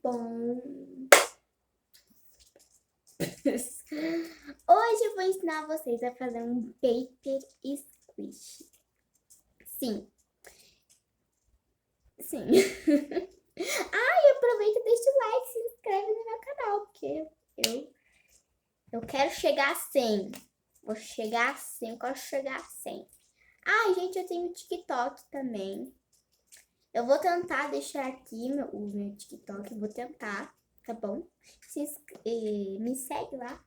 bom? Hoje eu vou ensinar vocês a fazer um paper squish. Sim. E aproveita e deixa o like, se inscreve no meu canal, porque eu quero chegar a 100. Vou chegar a 100, eu quero chegar a 100. Gente, eu tenho TikTok também. Eu vou tentar deixar aqui o meu TikTok, vou tentar, tá bom? Me segue lá.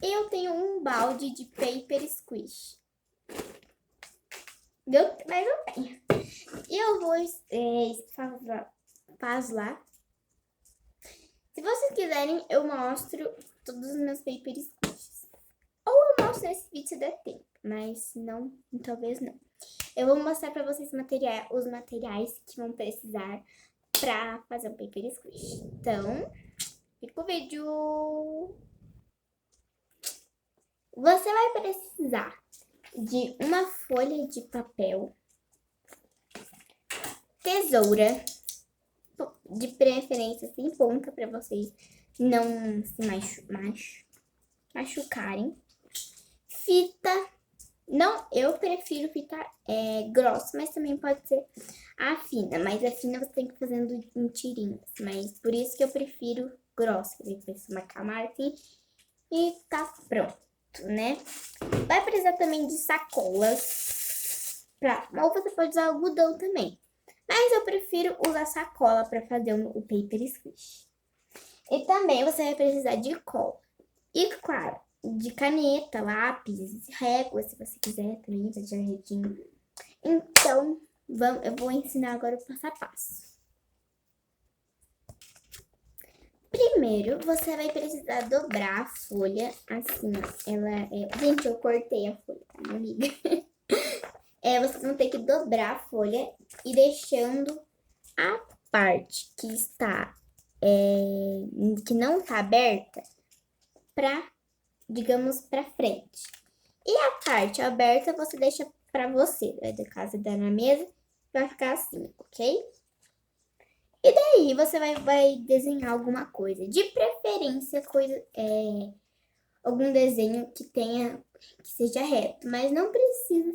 Eu tenho um balde de paper squish. Mas eu tenho. E eu vou faz lá. Se vocês quiserem, eu mostro todos os meus paper squishes. Ou eu mostro nesse vídeo se der tempo, mas não, talvez não. Eu vou mostrar pra vocês os materiais que vão precisar pra fazer um paper squish. Então, fica o vídeo. Você vai precisar de uma folha de papel, tesoura, de preferência sem ponta para vocês não se machucarem, fita, eu prefiro fita grossa, mas também pode ser a fina, mas a fina você tem que ir fazendo em tirinhas, mas por isso que eu prefiro grossa, que depois você marcar a marca e tá pronto, né? Vai precisar também de sacolas, ou você pode usar algodão também. Mas eu prefiro usar sacola para fazer o paper squish. E também você vai precisar de cola. E claro, de caneta, lápis, régua, se você quiser também, de jarretinho. Então, eu vou ensinar agora o passo a passo. Primeiro, você vai precisar dobrar a folha assim, ó. Gente, eu cortei a folha, tá, minha amiga? Vocês vão ter que dobrar a folha e deixando a parte que está, que não está aberta, digamos, pra frente. E a parte aberta você deixa pra você, no caso da na mesa, vai ficar assim, ok? E daí você vai desenhar alguma coisa, de preferência algum desenho que seja reto, mas não precisa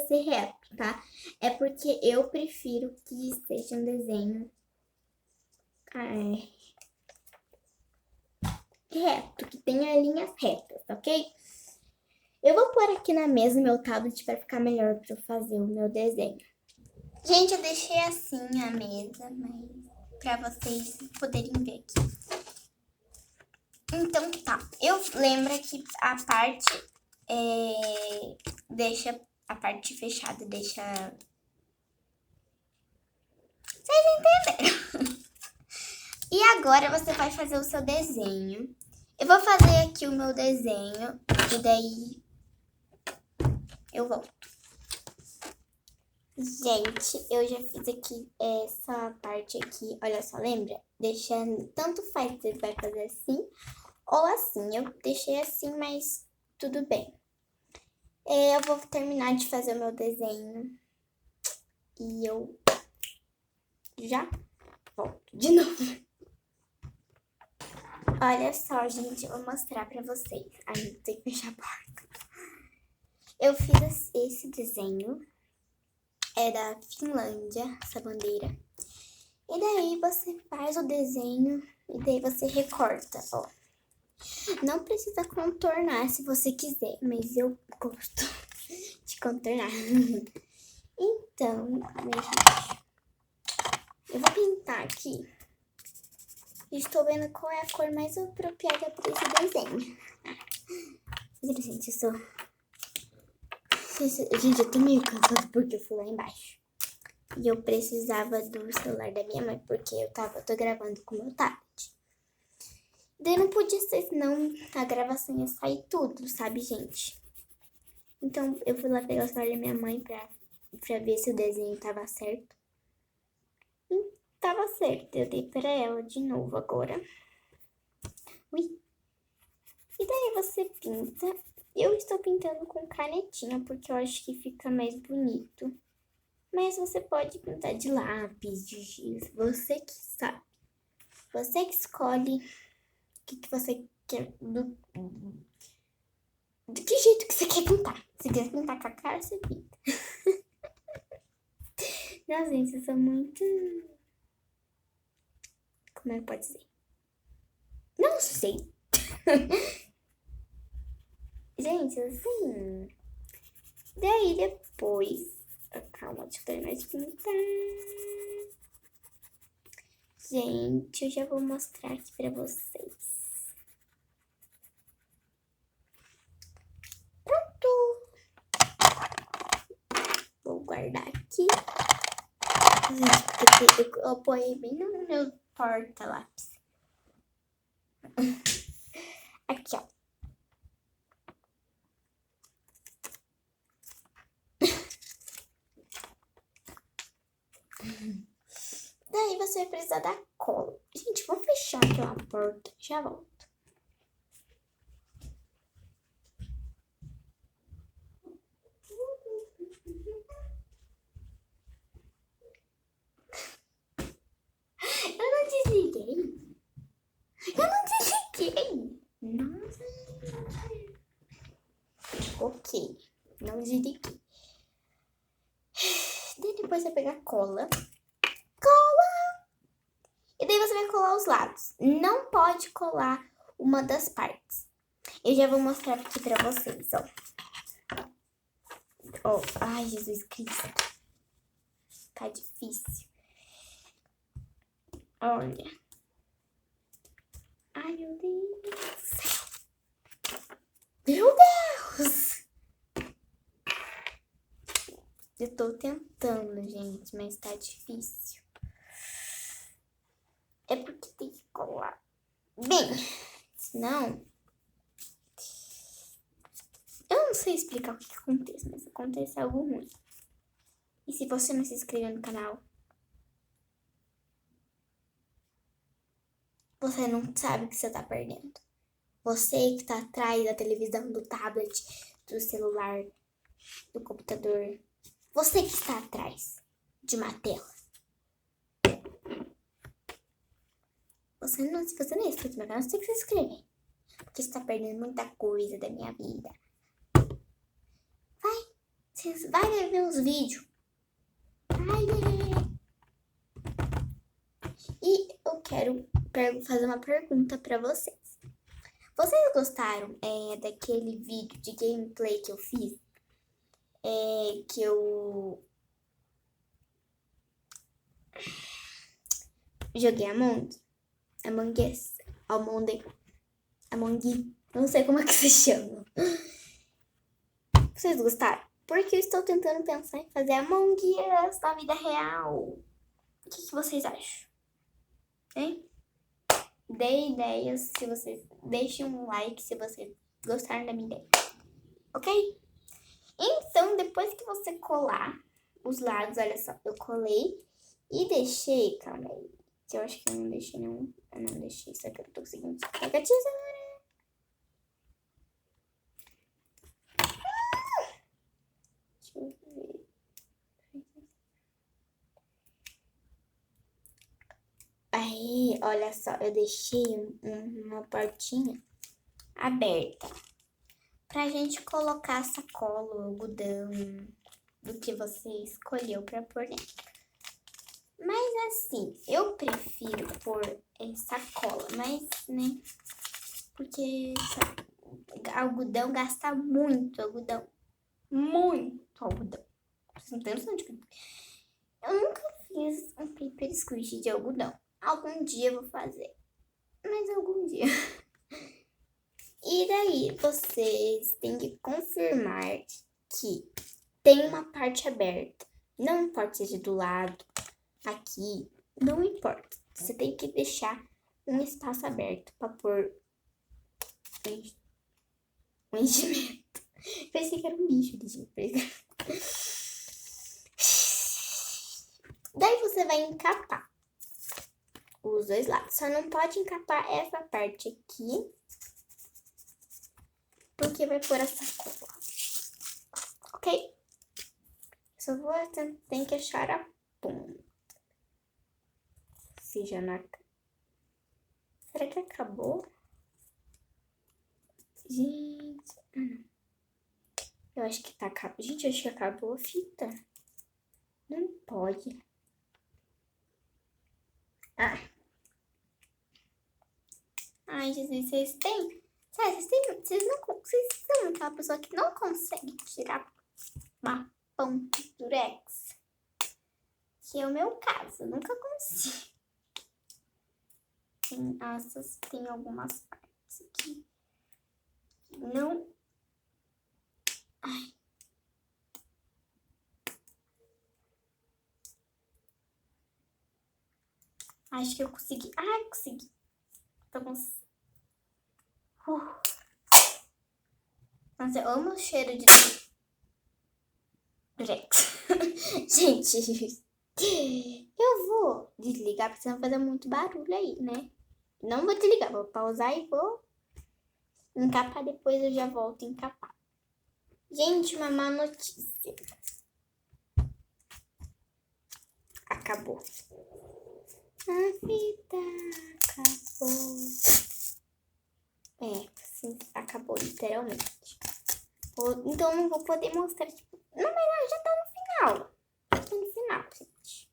ser reto, tá? É porque eu prefiro que seja um desenho reto, que tenha linhas retas, ok? Eu vou pôr aqui na mesa o meu tablet para ficar melhor para eu fazer o meu desenho. Gente, eu deixei assim a mesa, mas para vocês poderem ver aqui. Então tá, eu lembro que a parte deixa a parte fechada, deixa... Vocês entenderam? E agora você vai fazer o seu desenho. Eu vou fazer aqui o meu desenho e daí eu volto. Gente, eu já fiz aqui essa parte aqui, olha só, lembra? Deixando, tanto faz, você vai fazer assim ou assim. Eu deixei assim, mas tudo bem. Eu vou terminar de fazer o meu desenho e eu já volto de novo. Olha só, gente, eu vou mostrar pra vocês. Ai, tem que fechar a porta. Eu fiz esse desenho. É da Finlândia, essa bandeira. E daí você faz o desenho e daí você recorta, ó. Não precisa contornar se você quiser, mas eu gosto de contornar. Então, minha gente, eu vou pintar aqui. Estou vendo qual é a cor mais apropriada para esse desenho. Gente, Gente, eu tô meio cansada porque eu fui lá embaixo. E eu precisava do celular da minha mãe, porque eu tô gravando com o meu tablet. Daí não podia ser, senão a gravação ia sair tudo, sabe, gente? Então eu fui lá pegar o celular da minha mãe pra ver se o desenho tava certo. E tava certo, eu dei pra ela de novo agora. Ui. E daí você pinta. Eu estou pintando com canetinha, porque eu acho que fica mais bonito. Mas você pode pintar de lápis, de giz, você que sabe. Você que escolhe o que você quer, do que jeito que você quer pintar. Se quer pintar com a cara, você pinta. Não, gente, eu sou muito... Como é que pode dizer? Não sei. Gente, assim... Daí depois... Calma, deixa eu terminar de pintar. Gente, eu já vou mostrar aqui pra vocês. Pronto! Vou guardar aqui. Gente, eu apoiei bem no meu porta-lápis. Aqui, ó. Daí você vai precisar da cola. Gente, vamos fechar aqui a porta. Já volto. Eu não desliguei. Eu não desliguei. Nossa. Ok. Não desliguei. Daí depois você vai pegar cola. E daí você vai colar os lados. Não pode colar uma das partes. Eu já vou mostrar aqui pra vocês, ó. Ó, ai, Jesus Cristo. Tá difícil. Olha. Ai, meu Deus do céu. Meu Deus! Eu tô tentando, gente, mas tá difícil. É porque tem que colar bem. Senão... Eu não sei explicar o que acontece, mas acontece algo ruim. E se você não se inscreveu no canal, você não sabe o que você tá perdendo. Você que tá atrás da televisão, do tablet, do celular, do computador. Você que está atrás de uma tela. Se você não é inscrito no canal, você tem que se inscrever. Porque você tá perdendo muita coisa da minha vida. Vai ver os vídeos. Vai ver. E eu quero fazer uma pergunta pra vocês. Vocês gostaram daquele vídeo de gameplay que eu fiz? Que eu joguei Among Us, não sei como é que se chama. Vocês gostaram? Porque eu estou tentando pensar em fazer Among Us na vida real. O que vocês acham? Hein? Dê ideias se vocês... Deixem um like se vocês gostaram da minha ideia. Ok? Então, depois que você colar os lados, olha só, eu colei e deixei... Calma aí, que eu acho que eu não deixei nenhum... Eu não deixei, só que eu tô conseguindo... Pega a tesoura! Deixa eu ver... Aí, olha só, eu deixei uma portinha aberta pra gente colocar a sacola, o algodão, do que você escolheu pra pôr dentro. Mas assim, eu prefiro pôr sacola, mas, né, porque algodão gasta muito algodão. Muito algodão. Vocês não tem noção de que... Eu nunca fiz um paper squish de algodão. Algum dia eu vou fazer. Mas algum dia. E daí, vocês têm que confirmar que tem uma parte aberta. Não importa seja do lado, aqui, não importa. Você tem que deixar um espaço aberto para pôr um enchimento. Pensei que era um bicho de surpresa. Daí você vai encapar os dois lados. Só não pode encapar essa parte aqui, porque vai pôr a sacola. Ok? Só vou tem que achar a ponta. Seja na... Será que acabou? Gente, eu acho que tá acabando. Gente, eu acho que acabou a fita. Não pode. Ai, Jesus, vocês têm... Sério, vocês são aquela pessoa que não consegue tirar uma ponta de durex. Que é o meu caso, eu nunca consigo. Tem algumas partes aqui. Não. Ai. Acho que eu consegui. Ai, consegui. Tô com... Nossa, eu amo o cheiro de durex. Gente, eu vou desligar porque senão vai fazer muito barulho aí, né? Não vou desligar, vou pausar e vou encapar. Depois eu já volto a encapar. Gente, uma má notícia. Acabou. A vida acabou. Assim, acabou literalmente. Então não vou poder mostrar, tipo... Na verdade, já tá no final. Já tá no final, gente.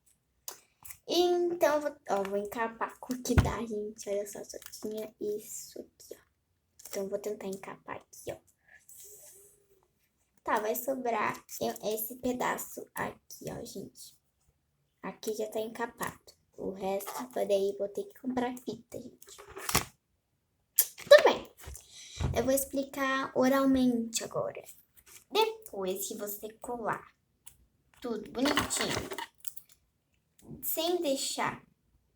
Então, vou encapar com o que dá, gente. Olha só tinha isso aqui, ó. Então, vou tentar encapar aqui, ó. Tá, vai sobrar esse pedaço aqui, ó, gente. Aqui já tá encapado. O resto, daí vou ter que comprar fita, gente. Tudo bem. Eu vou explicar oralmente agora. Depois que você colar tudo bonitinho, sem deixar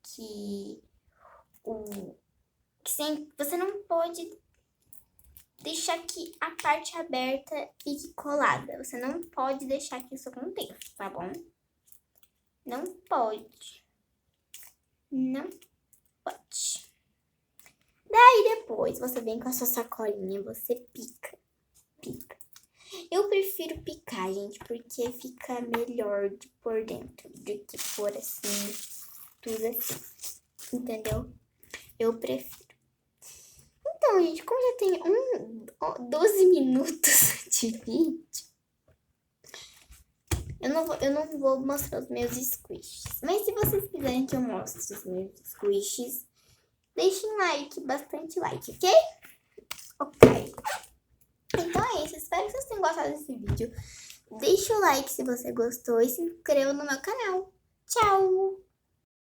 que você não pode deixar que a parte aberta fique colada. Você não pode deixar que isso aconteça, tá bom? Não pode. Não pode. Daí depois você vem com a sua sacolinha, você pica. Eu prefiro picar, gente, porque fica melhor de por dentro do que pôr assim, tudo assim. Entendeu? Eu prefiro. Então, gente, como já tem 12 minutos de vídeo, eu não vou mostrar os meus squishes. Mas se vocês quiserem que eu mostre os meus squishes, deixem like, bastante like, ok? Ok. Então é isso, espero que vocês tenham gostado desse vídeo. Deixa o like se você gostou e se inscreva no meu canal. Tchau!